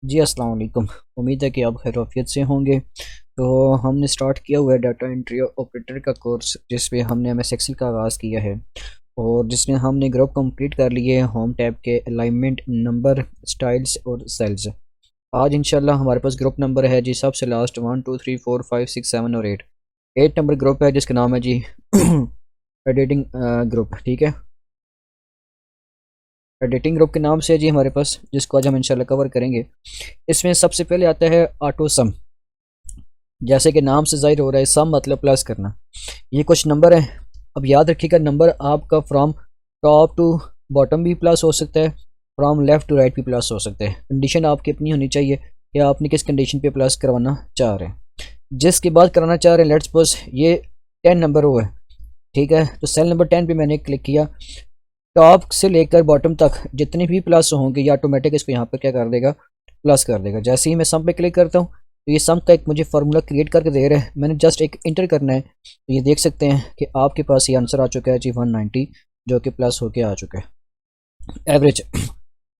जी अस्सलाम वालेकुम। उम्मीद है कि आप खैरियत से होंगे। तो हमने स्टार्ट किया हुआ है डाटा एंट्री ऑपरेटर का कोर्स, जिसमें हमने एमएस एक्सेल का आगाज़ किया है और जिसमें हमने ग्रुप कंप्लीट कर लिए हैं। होम टैब के अलाइनमेंट, नंबर, स्टाइल्स और सेल्स। आज इंशाल्लाह हमारे पास ग्रुप नंबर है जी, सबसे लास्ट 1 2 3 4 5 6 7 और 8 नंबर ग्रुप है जिसका नाम है जी एडिटिंग ग्रुप। ठीक है, एडिटिंग ग्रुप के नाम से है जी हमारे पास, जिसको आज हम इंशाल्लाह कवर करेंगे। इसमें सबसे पहले आता है ऑटो सम। जैसे कि नाम से जाहिर हो रहा है, सम मतलब प्लस करना। ये कुछ नंबर है। अब याद रखिएगा, नंबर आपका फ्रॉम टॉप टू बॉटम भी प्लस हो सकता है, फ्रॉम लेफ़्ट टू राइट भी प्लस हो सकता है। कंडीशन आपकी अपनी होनी चाहिए कि आपने किस कंडीशन पे प्लस करवाना चाह रहे हैं। जिसके बाद कराना चाह रहे हैं, लेट्स सपोज ये 10 नंबर हुआ है। ठीक है, तो सेल नंबर 10 पे मैंने क्लिक किया। टॉप से लेकर बॉटम तक जितने भी प्लस होंगे ये ऑटोमेटिक इसको यहाँ पर क्या कर देगा, प्लस कर देगा। जैसे ही मैं सम पे क्लिक करता हूँ तो ये सम का एक मुझे फार्मूला क्रिएट करके दे रहा है, मैंने जस्ट एक इंटर करना है। तो ये देख सकते हैं कि आपके पास ये आंसर आ चुका है जी 190, जो कि प्लस होके आ चुका है। एवरेज,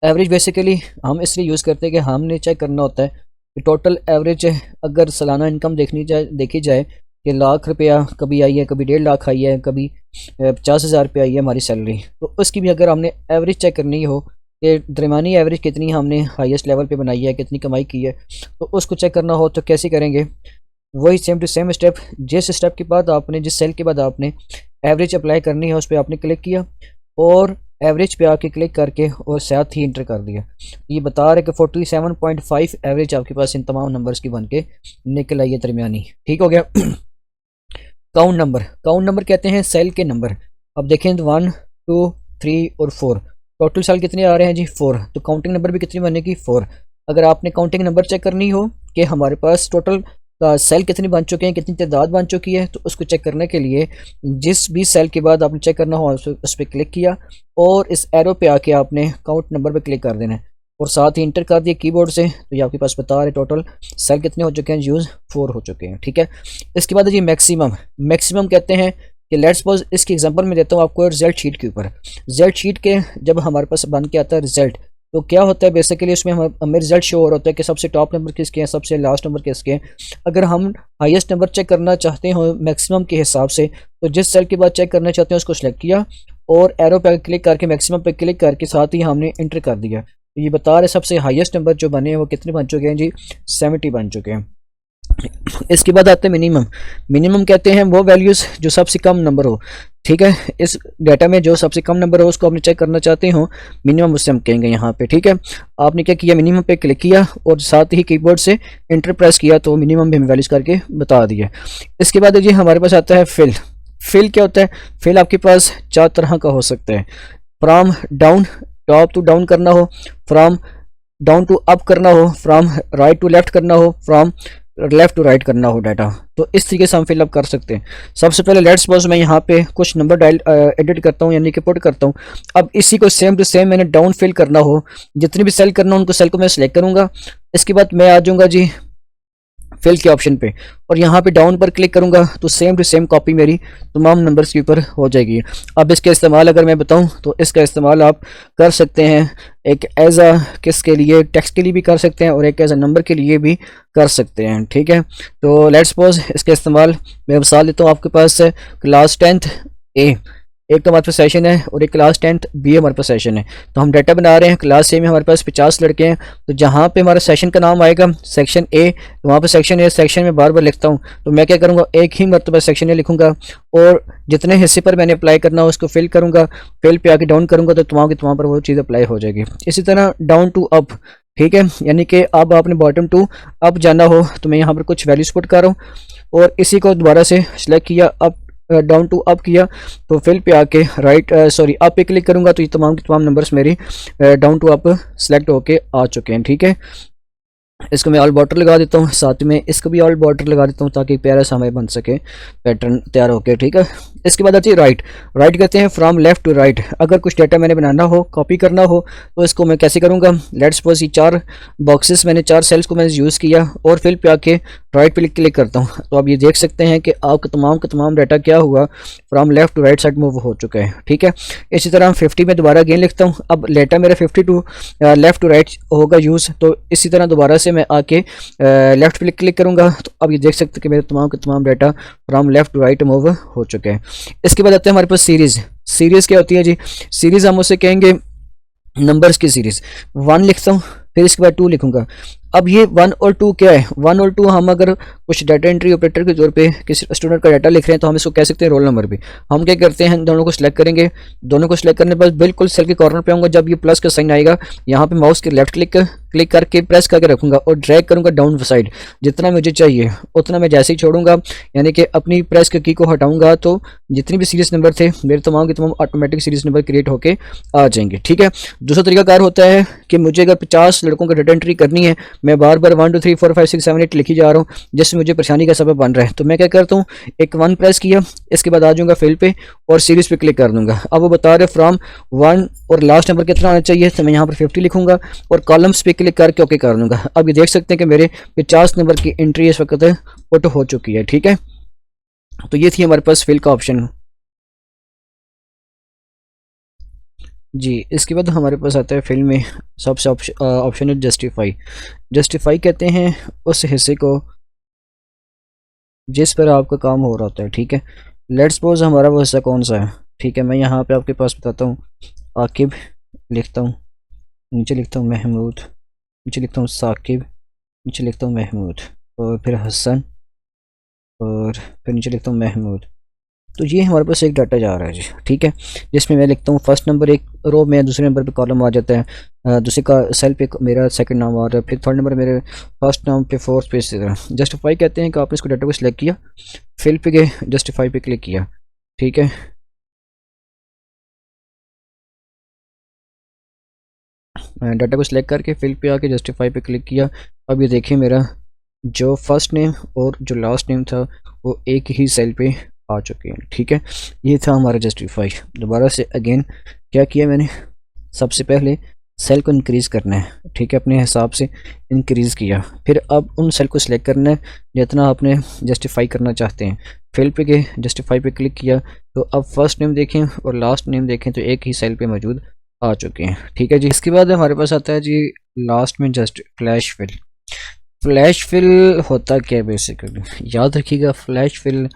एवरेज बेसिकली हम इसलिए यूज़ करते हैं कि हमने चेक करना होता है कि टोटल एवरेज अगर सालाना इनकम देखी जाए कि लाख रुपया कभी आई है, कभी 1.5 लाख आई है, कभी 50,000 रुपये आई है हमारी सैलरी, तो उसकी भी अगर हमने एवरेज चेक करनी हो कि दरमियानी एवरेज कितनी हमने हाईएस्ट लेवल पे बनाई है, कितनी कमाई की है, तो उसको चेक करना हो तो कैसे करेंगे। वही सेम टू सेम स्टेप, जिस स्टेप के बाद आपने, जिस सेल के बाद आपने एवरेज अप्लाई करनी है उस पर आपने क्लिक किया और एवरेज पे आके क्लिक करके और साथ ही इंटर कर दिया। ये बता रहे कि 47.5 एवरेज आपके पास इन तमाम नंबर्स की बन के निकल आई है दरमियानी। ठीक हो गया। काउंट नंबर, काउंट नंबर कहते हैं सेल के नंबर। अब देखें तो 1 2 3 और 4 टोटल सेल कितने आ रहे हैं जी 4। तो काउंटिंग नंबर भी कितनी बनेगी 4। अगर आपने काउंटिंग नंबर चेक करनी हो कि हमारे पास टोटल सेल कितने बन चुके हैं, कितनी तादाद बन चुकी है, तो उसको चेक करने के लिए जिस भी सेल के बाद आपने चेक करना हो उस पर क्लिक किया और इस एरो पे आके आपने काउंट नंबर पे क्लिक कर देना है और साथ ही इंटर कर दिया कीबोर्ड से। तो ये आपके पास बता रहे टोटल सेल कितने हो चुके हैं, यूज़ 4 हो चुके हैं। ठीक है, इसके बाद है जी मैक्सिमम। मैक्सिमम कहते हैं कि लेट्स सपोज इसकी एग्जांपल मैं देता हूँ आपको रिजल्ट शीट के ऊपर। रिजल्ट शीट के जब हमारे पास बन के आता है रिजल्ट, तो क्या होता है बेसिकली उसमें हमें रिजल्ट शो हो रहा होता है कि सबसे टॉप नंबर किसके हैं, सबसे लास्ट नंबर किसके हैं। अगर हम हाईएस्ट नंबर चेक करना चाहते हो मैक्सिमम के हिसाब से, तो जिस सेल के बाद चेक करना चाहते हैं उसको सेलेक्ट किया और एरो पे क्लिक करके मैक्सिमम पे क्लिक करके साथ ही हमने इंटर कर दिया। तो ये बता रहे सबसे हाईएस्ट नंबर जो बने हैं वो कितने बन चुके हैं जी 70 बन चुके हैं। इसके बाद आते हैं मिनिमम। मिनिमम कहते हैं वो वैल्यूज़ जो सबसे कम नंबर हो। ठीक है, इस डाटा में जो सबसे कम नंबर हो उसको आपने चेक करना चाहते हो, मिनिमम उससे हम कहेंगे यहाँ पे। ठीक है, आपने क्या किया, मिनिमम पे क्लिक किया और साथ ही कीबोर्ड से इंटर प्रेस किया तो मिनिमम भी हमें वैल्यूज़ करके बता दिया। इसके बाद ये हमारे पास आता है फिल। फिल क्या होता है, फिल आपके पास 4 तरह का हो सकता है। From down, top to down करना हो, फ्रॉम डाउन टू अप करना हो, फ्रॉम राइट टू लेफ्ट करना हो, फ्रॉम लेफ्ट टू राइट करना हो डाटा। तो इस तरीके से हम फिलअप कर सकते हैं। सबसे पहले लेट्स सपोज मैं यहाँ पे कुछ नंबर डायल एडिट करता हूँ, यानी कि पुट करता हूँ। अब इसी को सेम टू सेम मैंने डाउन फिल करना हो, जितनी भी सेल करना हो उनको सेल को मैं सिलेक्ट करूँगा। इसके बाद मैं आ जाऊँगा जी फिल के ऑप्शन पे और यहाँ पे डाउन पर क्लिक करूँगा तो सेम टू सेम कॉपी मेरी तमाम नंबर्स के ऊपर हो जाएगी। अब इसके इस्तेमाल अगर मैं बताऊँ तो इसका इस्तेमाल आप कर सकते हैं एक एज अ किसके लिए, टेक्स्ट के लिए भी कर सकते हैं और एक एज अ नंबर के लिए भी कर सकते हैं। ठीक है, तो लेट्स सपोज इसका इस्तेमाल मैं मिसाल देता हूँ। आपके पास क्लास 10th ए एक तो हमारे पास सेशन है और एक क्लास 10th बी हमारे पास सेशन है। तो हम डाटा बना रहे हैं, क्लास ए में हमारे पास 50 लड़के हैं। तो जहाँ पे हमारा सेशन का नाम आएगा सेक्शन ए, तो वहाँ पे सेक्शन ए सेक्शन में बार बार लिखता हूँ। तो मैं क्या करूँगा, एक ही मरतबा सेक्शन ए लिखूँगा और जितने हिस्से पर मैंने अप्लाई करना हो उसको फिल करूँगा। फिल पे आके डाउन करूँगा तो तमाम की तमाम पर वो चीज़ अप्लाई हो जाएगी। इसी तरह डाउन टू अप। ठीक है, यानी कि अब आपने बॉटम टू अप जाना हो तो मैं यहाँ पर कुछ वैल्यूज पुट कर रहा हूँ और इसी को दोबारा से सिलेक्ट किया, अप डाउन टू अप किया तो फिल पे आके राइट अप पे क्लिक करूंगा तो ये तमाम के तमाम नंबर्स मेरी डाउन टू अप सेलेक्ट होके आ चुके हैं। ठीक है, इसको मैं ऑल बॉर्डर लगा देता हूँ, साथ में इसको भी ऑल बॉर्डर लगा देता हूँ ताकि प्यारा सा हमें बन सके पैटर्न तैयार होके। ठीक है, इसके बाद आती है राइट। राइट कहते हैं फ्रॉम लेफ्ट टू राइट। अगर कुछ डाटा मैंने बनाना हो, कॉपी करना हो, तो इसको मैं कैसे करूँगा। लेट्स सपोज ये 4 बॉक्सेस मैंने 4 सेल्स को मैंने यूज़ किया और फिल पे आके राइट पे क्लिक करता हूँ तो आप ये देख सकते हैं कि आपका तमाम का तमाम डाटा क्या हुआ, from left to right side move हो चुका है। ठीक है, इसी तरह 50 में दोबारा अगेन लिखता हूँ। अब डाटा मेरा 50 टू लेफ्ट टू राइट होगा यूज़, तो इसी तरह दोबारा से मैं आके लेफ्ट पे क्लिक करूँगा तो अब ये देख सकते हैं कि मेरे तमाम का तमाम data from left to right move हो चुके हैं। इसके बाद आते हैं हमारे पास सीरीज़। सीरीज़ क्या होती है जी? सीरीज़ हम उसे कहेंगे नंबर्स की सीरीज़। 1 लिखता हूँ, फिर इसके बाद 2 लिखूंगा। अब ये 1 और 2 क्या है? 1 और 2 हम अगर कुछ डाटा एंट्री ऑपरेटर के तौर पे किसी स्टूडेंट का डाटा लिख रहे हैं तो हम इसको कह सकते हैं रोल नंबर भी। हम क्या करते हैं, दोनों को सिलेक्ट करेंगे, दोनों को सिलेक्ट करने के बाद बिल्कुल सेल के कॉर्नर पे आऊँगा, जब ये प्लस का साइन आएगा यहाँ पे माउस के लेफ्ट क्लिक करके प्रेस करके रखूंगा और ड्रैग करूंगा डाउन साइड, जितना मुझे चाहिए उतना मैं जैसे ही छोड़ूंगा, यानी कि अपनी प्रेस की को हटाऊंगा तो जितनी भी सीरीज नंबर थे मेरे तमाम के तमाम ऑटोमेटिक सीरीज नंबर क्रिएट होके आ जाएंगे। ठीक है, दूसरा तरीकाकार होता है कि मुझे अगर 50 लड़कों का डाटा एंट्री करनी है, मैं बार बार 1 2 3 4 5 6 7 8 लिखी जा रहा हूँ, जिससे मुझे परेशानी का सबब बन रहा है, तो मैं क्या करता हूँ, एक 1 प्रेस किया, इसके बाद आ जाऊंगा फिल पे और सीरीज पे क्लिक कर दूंगा। अब वो बता रहे फ्रॉम 1 और लास्ट नंबर कितना आना चाहिए, तो मैं यहाँ पर 50 लिखूंगा और कॉलम्स पे क्लिक करके ओके कर दूंगा। अब ये देख सकते हैं कि मेरे 50 नंबर की एंट्री इस वक्त पुट हो चुकी है। ठीक है, तो ये थी हमारे पास फिल का ऑप्शन जी। इसके बाद हमारे पास आता है फिल में सबसे ऑप्शन है जस्टिफाई। जस्टिफाई कहते हैं उस हिस्से को जिस पर आपका काम हो रहा होता है। ठीक है, लेट्स सपोज हमारा वो हिस्सा कौन सा है। ठीक है, मैं यहाँ पे आपके पास बताता हूँ, आकिब लिखता हूँ, नीचे लिखता हूँ महमूद, नीचे लिखता हूँ साकिब, नीचे लिखता हूँ महमूद, और फिर हसन, और फिर नीचे लिखता हूँ महमूद। तो ये हमारे पास एक डाटा जा रहा है जी। ठीक है, जिसमें मैं लिखता हूँ फर्स्ट नंबर एक रो में, दूसरे नंबर पे कॉलम आ जाता है, दूसरे का सेल पे मेरा सेकंड नाम आ रहा है, फिर थर्ड नंबर मेरे फर्स्ट नाम पे, फोर्थ पे, इसी तरह। जस्टिफाई कहते हैं कि आपने इसको डाटा को सिलेक्ट किया, फिल पे गए, जस्टिफाई पे क्लिक किया। ठीक है, डाटा को सिलेक्ट करके फिल पे आके जस्टिफाई पे क्लिक किया। अब ये देखिए मेरा जो फर्स्ट नेम और जो लास्ट नेम था वो एक ही सेल पे आ चुके हैं। ठीक है, ये था हमारा जस्टिफाई। दोबारा से अगेन क्या किया मैंने, सबसे पहले सेल को इंक्रीज़ करना है। ठीक है, अपने हिसाब से इंक्रीज़ किया, फिर अब उन सेल को सिलेक्ट करना है जितना आपने जस्टिफाई करना चाहते हैं। फिल पे गए, जस्टिफाई पे क्लिक किया, तो अब फर्स्ट नेम देखें और लास्ट नेम देखें तो एक ही सेल पे मौजूद आ चुके हैं। ठीक है जी, इसके बाद हमारे पास आता है जी लास्ट में just flash fill. Flash fill होता क्या है बेसिकली, याद रखिएगा, फ्लैश फिल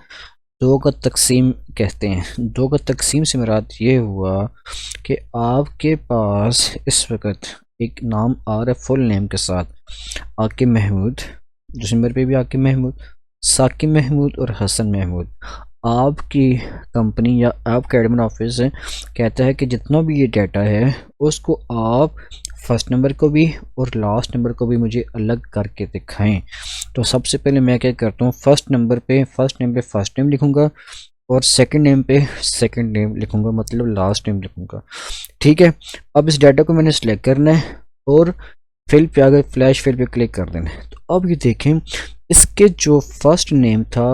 दो का तकसीम कहते हैं। दो का तकसीम से मुराद ये हुआ कि आपके पास इस वक्त एक नाम आ रहा है फुल नेम के साथ, आकिब महमूद, दूसरे नंबर पे भी आकिब महमूद, साकिब महमूद और हसन महमूद। आपकी कंपनी या आपका एडमिन ऑफिस कहता है कि जितना भी ये डाटा है उसको आप फर्स्ट नंबर को भी और लास्ट नंबर को भी मुझे अलग करके दिखाएं। तो सबसे पहले मैं क्या करता हूँ, फर्स्ट नेम पे फर्स्ट नेम लिखूँगा और सेकंड नेम पे सेकंड नेम लिखूँगा, मतलब लास्ट नेम लिखूँगा। ठीक है, अब इस डाटा को मैंने सिलेक्ट करना है और फिल पे आ गए, फ्लैश फिल पे क्लिक कर देना है। तो अब ये देखें इसके जो फर्स्ट नेम था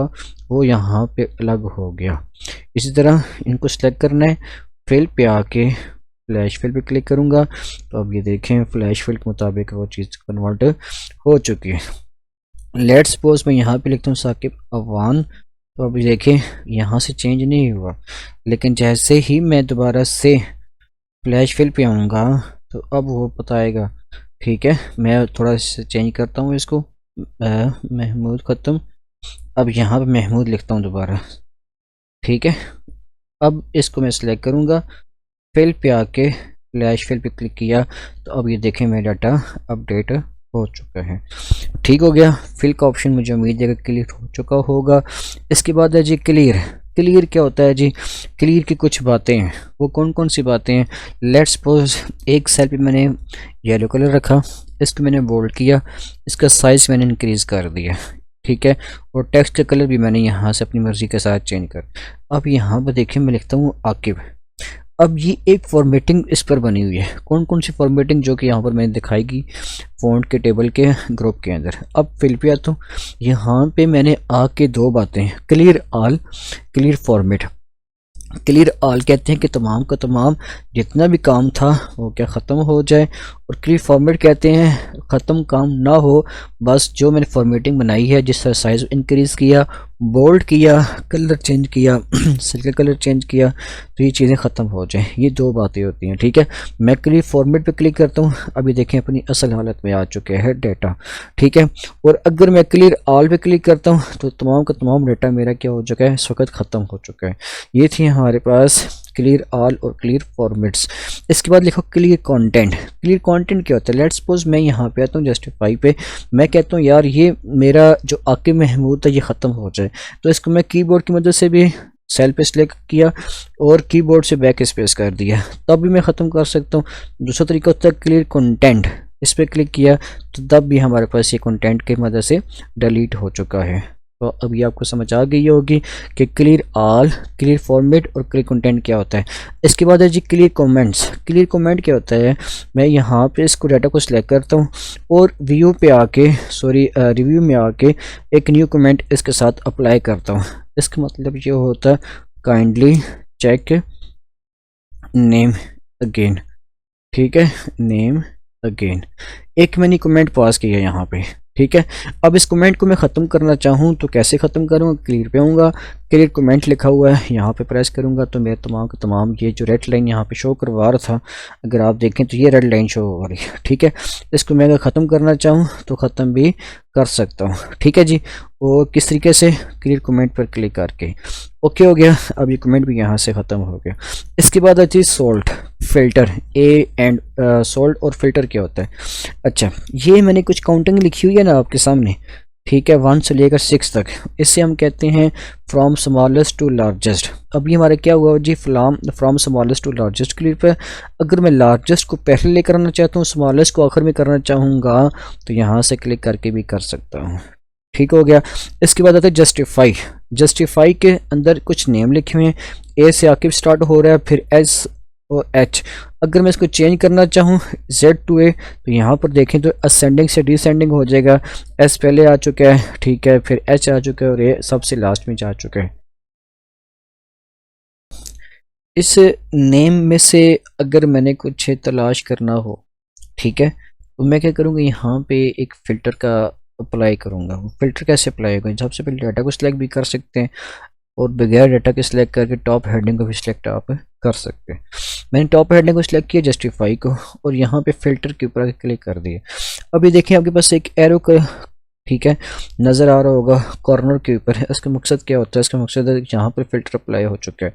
वो यहाँ पे अलग हो गया। इसी तरह इनको सिलेक्ट करना है, फिल पे आके फ्लैश फिल पे क्लिक करूँगा, तो अब ये देखें फ्लैश फिल के मुताबिक वो चीज़ कन्वर्ट हो चुकी है। लेट्स सपोज मैं यहाँ पे लिखता हूँ साकिब अवान, तो अब देखें यहाँ से चेंज नहीं हुआ, लेकिन जैसे ही मैं दोबारा से फ्लैश फिल पे आऊँगा तो अब वो बताएगा। ठीक है, मैं थोड़ा चेंज करता हूँ इसको, महमूद ख़त्म, अब यहाँ पे महमूद लिखता हूँ दोबारा। ठीक है, अब इसको मैं सिलेक्ट करूँगा, फिल पे आके फ्लैश फिल पे क्लिक किया, तो अब ये देखें मेरा डाटा अपडेट हो चुका है। ठीक हो गया, फिल का ऑप्शन मुझे उम्मीद है कि क्लियर हो चुका होगा। इसके बाद है जी क्लियर। क्लियर क्या होता है जी, क्लियर की कुछ बातें हैं, वो कौन कौन सी बातें हैं। लेट्स सपोज एक सेल पे मैंने येलो कलर रखा, इसको मैंने बोल्ड किया, इसका साइज़ मैंने इंक्रीज़ कर दिया। ठीक है, और टेक्स्ट का कलर भी मैंने यहाँ से अपनी मर्ज़ी के साथ चेंज कर। अब यहाँ पर देखिए मैं लिखता हूँ आकिब। अब ये एक फॉर्मेटिंग इस पर बनी हुई है, कौन कौन सी फॉर्मेटिंग, जो कि यहाँ पर मैंने दिखाएगी फ़ॉन्ट के टेबल के ग्रुप के अंदर। अब फिल पे आता हूँ, यहाँ पे मैंने आके दो बातें, clear all, clear format. Clear all कहते हैं कि तमाम का तमाम जितना भी काम था वो क्या ख़त्म हो जाए। और क्लियर फॉर्मेट कहते हैं ख़त्म काम ना हो, बस जो मैंने फॉर्मेटिंग बनाई है, जिस तरह साइज़ इंक्रीज़ किया, बोल्ड किया, कलर चेंज किया सेल का कलर चेंज किया, तो ये चीज़ें ख़त्म हो जाएं। ये दो बातें होती हैं, ठीक है। मैं क्लियर फॉर्मेट पे क्लिक करता हूँ, अभी देखें अपनी असल हालत में आ चुके हैं डाटा, ठीक है। और अगर मैं क्लियर ऑल पे क्लिक करता हूँ तो तमाम का तमाम डाटा मेरा क्या हो चुका है, इस वक्त ख़त्म हो चुका है। ये थी हमारे पास क्लियर ऑल और क्लियर फॉर्मेट्स। इसके बाद लिखो क्लियर कंटेंट। क्लियर कंटेंट क्या होता है? लेट्स सपोज मैं यहाँ पे आता हूँ जस्टिफाई पे, मैं कहता हूँ यार ये मेरा जो आकिब महमूद है ये ख़त्म हो जाए, तो इसको मैं कीबोर्ड की मदद से भी सेल पे सिलेक्ट किया और कीबोर्ड से बैक स्पेस कर दिया, तब भी मैं ख़त्म कर सकता हूँ। दूसरा तरीका होता है क्लियर कंटेंट, इस पर क्लिक किया तो तब भी हमारे पास ये कंटेंट की मदद से डिलीट हो चुका है। तो अभी आपको समझ आ गई होगी कि क्लियर ऑल, क्लियर फॉर्मेट और क्लियर कंटेंट क्या होता है। इसके बाद है जी क्लियर कमेंट्स। क्लियर कमेंट क्या होता है? मैं यहाँ पे इसको डाटा को सिलेक्ट करता हूँ और व्यू पे आके रिव्यू में आके एक न्यू कमेंट इसके साथ अप्लाई करता हूँ। इसका मतलब ये होता है काइंडली चेक नेम अगेन, ठीक है, नेम अगेन। एक मैंने कमेंट पास किया यहाँ पे, ठीक है। अब इस कमेंट को मैं ख़त्म करना चाहूँ तो कैसे ख़त्म करूँगा? क्लियर पे आऊँगा, क्लियर कमेंट लिखा हुआ है, यहाँ पे प्रेस करूँगा तो मेरे तमाम का तमाम ये जो रेड लाइन यहाँ पे शो करवा रहा था, अगर आप देखें तो ये रेड लाइन शो हो रही है, ठीक है। इसको मैं अगर ख़त्म करना चाहूँ तो ख़त्म भी कर सकता हूँ, ठीक है जी। और किस तरीके से? क्लियर कमेंट पर क्लिक करके। ओके हो गया, अब ये कमेंट भी यहाँ से ख़त्म हो गया। इसके बाद आती है salt filter, A and salt और फिल्टर क्या होता है? अच्छा, ये मैंने कुछ काउंटिंग लिखी हुई है ना आपके सामने, ठीक है, 1 से लेकर 6 तक। इससे हम कहते हैं फ्रॉम स्मॉलेस्ट टू लार्जेस्ट। अभी हमारा क्या हुआ जी? From smallest to largest clear पे। अगर मैं लार्जेस्ट को पहले लेकर आना चाहता हूँ, स्मॉलेस्ट को आखिर में करना चाहूँगा, तो यहाँ से क्लिक करके भी कर सकता हूँ, ठीक हो गया। इसके बाद आता है जस्टिफाई। जस्टिफाई के अंदर कुछ नेम लिखे हुए हैं, ए से आकिब स्टार्ट हो रहा है, फिर एस और एच। अगर मैं इसको चेंज करना चाहूँ जेड टू ए, तो यहाँ पर देखें तो असेंडिंग से डिसेंडिंग हो जाएगा। एस पहले आ चुका है, ठीक है, फिर एच आ चुका है और ए सबसे लास्ट में जा चुका है। इस नेम में से अगर मैंने कुछ तलाश करना हो, ठीक है, तो मैं क्या करूँगा, यहाँ पे एक फ़िल्टर का अप्लाई करूँगा। वो फ़िल्टर कैसे अप्लाई होगा? सबसे पहले डाटा को सिलेक्ट भी कर सकते हैं और बगैर डाटा के सिलेक्ट करके टॉप हेडिंग को भी सिलेक्ट आप कर सकते हैं। मैंने टॉप हेडिंग को सिलेक्ट किया, जस्टिफाई को, और यहाँ पे फ़िल्टर के ऊपर क्लिक कर दिया। अभी देखिए आपके पास एक एरो का, ठीक है, नज़र आ रहा होगा कॉर्नर के ऊपर। इसका मकसद क्या होता है? इसका मकसद है यहाँ पर फ़िल्टर अप्लाई हो चुका है।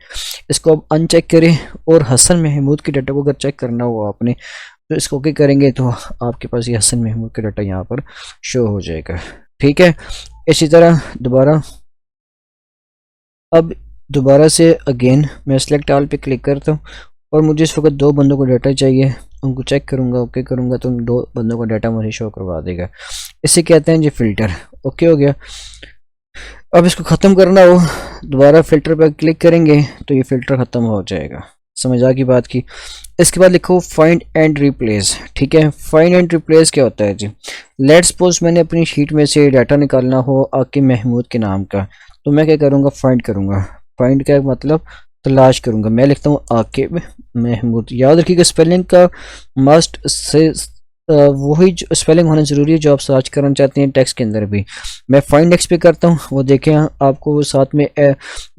इसको अब अनचेक करें और हसन महमूद के डाटा को अगर चेक करना हो आपने, तो इसको ओके करेंगे तो आपके पास ये हसन महमूद का डाटा यहाँ पर शो हो जाएगा, ठीक है। इसी तरह अब दोबारा से अगेन मैं सेलेक्ट ऑल पे क्लिक करता हूँ और मुझे इस वक्त 2 बंदों को डाटा चाहिए, उनको चेक करूँगा, ओके करूँगा तो उन 2 बंदों का डाटा मुझे शो करवा देगा। इसे कहते हैं जी फ़िल्टर। ओके हो गया। अब इसको ख़त्म करना हो, दोबारा फ़िल्टर पर क्लिक करेंगे तो ये फ़िल्टर ख़त्म हो जाएगा। समझ आ गई बात की? इसके बाद लिखो फाइंड एंड रिप्लेस, ठीक है। फाइंड एंड रिप्लेस क्या होता है जी? लेट्स सपोज मैंने अपनी शीट में से डाटा निकालना हो आकिब महमूद के नाम का, तो मैं क्या करूँगा? फाइंड करूँगा। फाइंड का मतलब तलाश करूँगा। मैं लिखता हूँ आकिब महमूद। याद रखिएगा स्पेलिंग का मस्ट से वही स्पेलिंग होना ज़रूरी है जो आप सर्च करना चाहते हैं टेक्स्ट के अंदर भी। मैं फाइंड एक्स पे करता हूँ, वो देखें आपको साथ में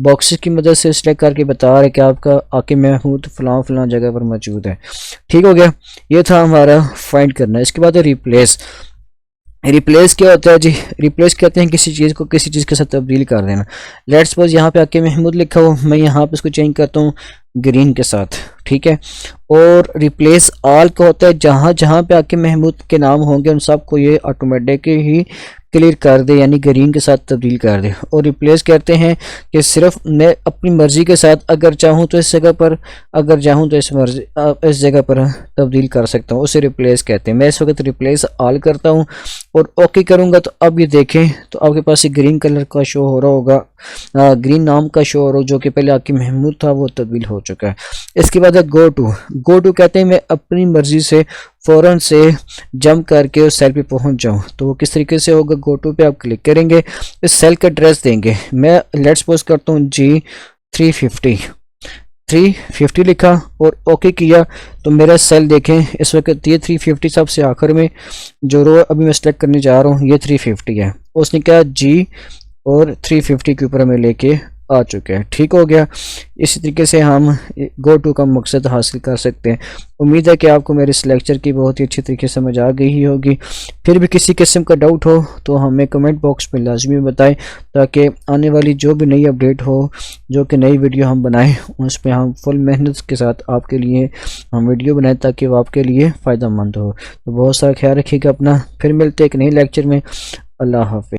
बॉक्सेस की मदद से सिलेक्ट करके बता रहा है कि आपका आकिब महमूद फलां जगह पर मौजूद है। ठीक हो गया, ये था हमारा फाइंड करना। इसके बाद है रिप्लेस। रिप्लेस क्या होता है जी? रिप्लेस कहते हैं किसी चीज़ को किसी चीज़ के साथ तब्दील कर देना। लेट्स सपोज यहाँ पे आकिब महमूद लिखा हो, मैं यहाँ पे इसको चेंज करता हूँ ग्रीन के साथ, ठीक है। और रिप्लेस ऑल का होता है जहाँ जहाँ पे आकिब महमूद के नाम होंगे उन सबको ये ऑटोमेटिक ही क्लियर कर दे, यानी ग्रीन के साथ तब्दील कर दे। और रिप्लेस कहते हैं कि सिर्फ मैं अपनी मर्ज़ी के साथ अगर चाहूँ तो इस जगह पर, अगर चाहूँ तो इस जगह पर तब्दील कर सकता हूँ, उसे रिप्लेस कहते हैं। मैं इस वक्त रिप्लेस ऑल करता हूँ और ओके करूँगा तो अब ये देखें तो आपके पास एक ग्रीन कलर का शो हो रहा होगा, ग्रीन नाम का शो हो रहा हो, जो कि पहले आकिब महमूद था वो तब्दील हो चुका है। इसके बाद है गो टू। गो टू कहते हैं मैं अपनी मर्ज़ी से फ़ौरन से जंप करके उस सेल पे पहुंच जाऊं, तो वो किस तरीके से होगा? गो टू पे आप क्लिक करेंगे, इस सेल का एड्रेस देंगे। मैं लेट्स सपोज करता हूं G350, 350 लिखा और ओके किया तो मेरा सेल देखें इस वक्त ये 350 सबसे आखिर में जो रो अभी मैं सेलेक्ट करने जा रहा हूँ ये 350 है। उसने क्या जी और 350 के ऊपर हमें लेके आ चुके हैं। ठीक हो गया। इसी तरीके से हम गो टू का मकसद हासिल कर सकते हैं। उम्मीद है कि आपको मेरे इस लेक्चर की बहुत ही अच्छी तरीके से समझ आ गई ही होगी। फिर भी किसी किस्म का डाउट हो तो हमें कमेंट बॉक्स में लाजमी बताएं ताकि आने वाली जो भी नई अपडेट हो, जो कि नई वीडियो हम बनाएं, उस पर हम फुल मेहनत के साथ आपके लिए हम वीडियो बनाएं ताकि वो आपके लिए फ़ायदा मंद हो। तो बहुत सारा ख्याल रखिएगा अपना। फिर मिलते एक नई लेक्चर में। अल्लाह हाफ़िज़।